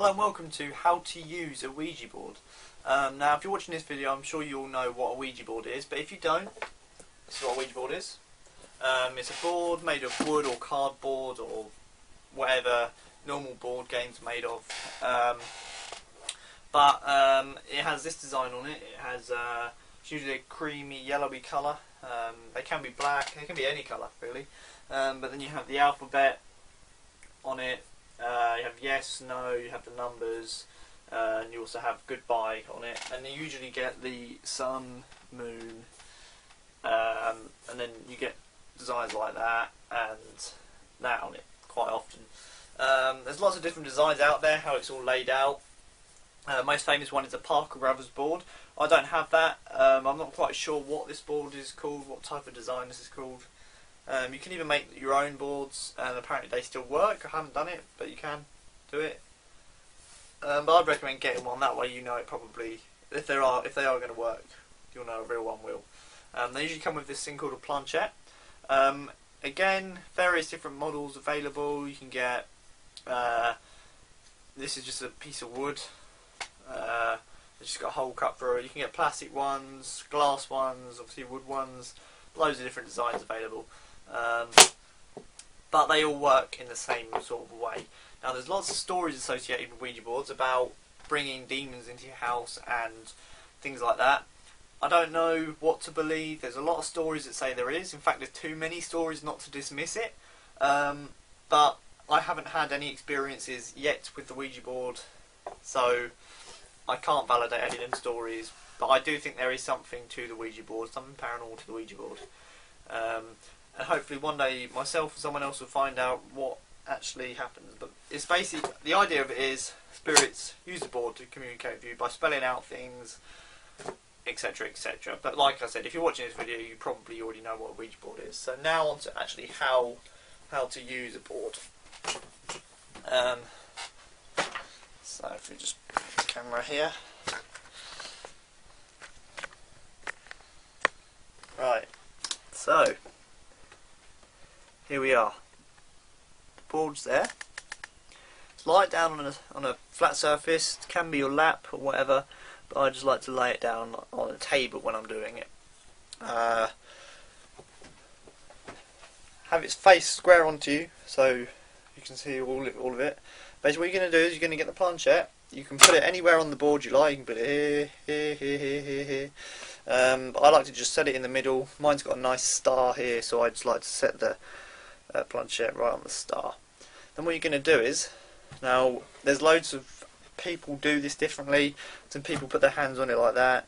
Hello and welcome to how to use a Ouija board. Now if you're watching this video I'm sure you all know what a Ouija board is, but if you don't, this is what a Ouija board is. It's a board made of wood or cardboard or whatever normal board games are made of. It has this design on it. It has it's usually a creamy yellowy colour. They can be black, they can be any colour really. But then you have the alphabet on it. You have yes, no, you have the numbers, and you also have goodbye on it. And you usually get the sun, moon, and then you get designs like that and that on it quite often. There's lots of different designs out there, how it's all laid out. Most famous one is a Parker Brothers board. I don't have that. I'm not quite sure what this board is called, what type of design this is called. You can even make your own boards, and apparently they still work. I haven't done it, but you can do it. But I'd recommend getting one. That way, you know it probably, if they are going to work, you'll know a real one will. They usually come with this thing called a planchette. Again, various different models available. You can get. This is just a piece of wood. It's just got a hole cut through it. You can get plastic ones, glass ones, obviously wood ones. Loads of different designs available. But they all work in the same sort of way. Now there's lots of stories associated with Ouija boards about bringing demons into your house and things like that. I don't know what to believe. There's a lot of stories that say there is. In fact, there's too many stories not to dismiss it. But I haven't had any experiences yet with the Ouija board, so I can't validate any of them stories. But I do think there is something to the Ouija board, something paranormal to the Ouija board. And hopefully one day myself or someone else will find out what actually happens. But it's basically, the idea of it is spirits use the board to communicate with you by spelling out things, etc, etc. But like I said, if you're watching this video you probably already know what a Ouija board is. So now on to actually how to use a board. So if we just put the camera here. Right, so here we are. The board's there. Lie it down on a flat surface. It can be your lap or whatever, but I just like to lay it down on a table when I'm doing it. Have its face square onto you, so you can see all of it. Basically, what you're going to do is you're going to get the planchette. You can put it anywhere on the board you like. You can put it here. But I like to just set it in the middle. Mine's got a nice star here, so I just like to set the planchette right on the star. Then what you're going to do is, now there's loads of people do this differently. Some people put their hands on it like that,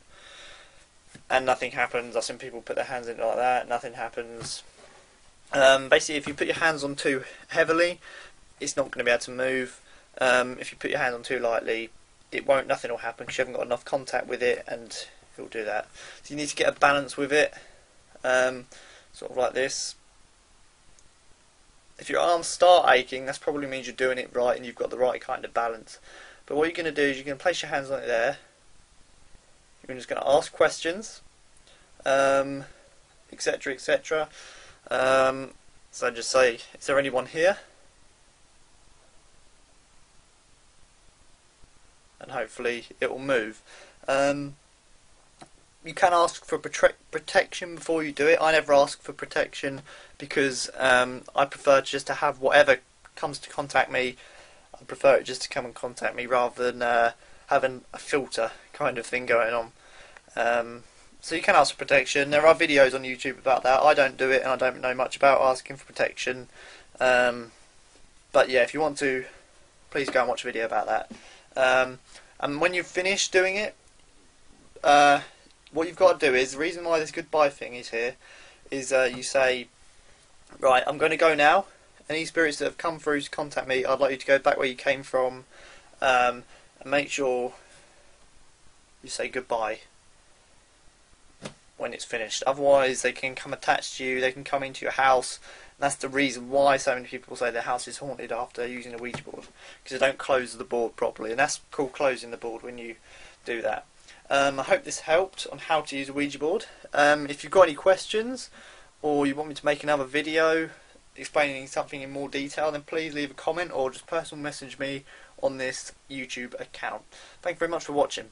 and nothing happens. I've seen people put their hands in it like that, nothing happens. Basically, if you put your hands on too heavily, it's not going to be able to move. If you put your hand on too lightly, nothing will happen because you haven't got enough contact with it, and it'll do that. So you need to get a balance with it, sort of like this. If your arms start aching, that probably means you're doing it right and you've got the right kind of balance. But what you're going to do is you're going to place your hands on it there. You're just going to ask questions, etc, etc. So just say, is there anyone here? And hopefully it will move. You can ask for protection before you do it. I never ask for protection because I prefer just to have whatever comes to contact me. I prefer it just to come and contact me rather than having a filter kind of thing going on. So you can ask for protection. There are videos on YouTube about that. I don't do it and I don't know much about asking for protection. But yeah, if you want to, please go and watch a video about that. And when you've finished doing it, what you've got to do is, the reason why this goodbye thing is here, is you say, right, I'm going to go now. Any spirits that have come through to contact me, I'd like you to go back where you came from, and make sure you say goodbye when it's finished. Otherwise they can come attached to you, they can come into your house. And that's the reason why so many people say their house is haunted after using a Ouija board, because they don't close the board properly, and that's called closing the board when you do that. I hope this helped on how to use a Ouija board. If you've got any questions or you want me to make another video, explaining something in more detail, then please leave a comment or just personal message me on this YouTube account. Thank you very much for watching.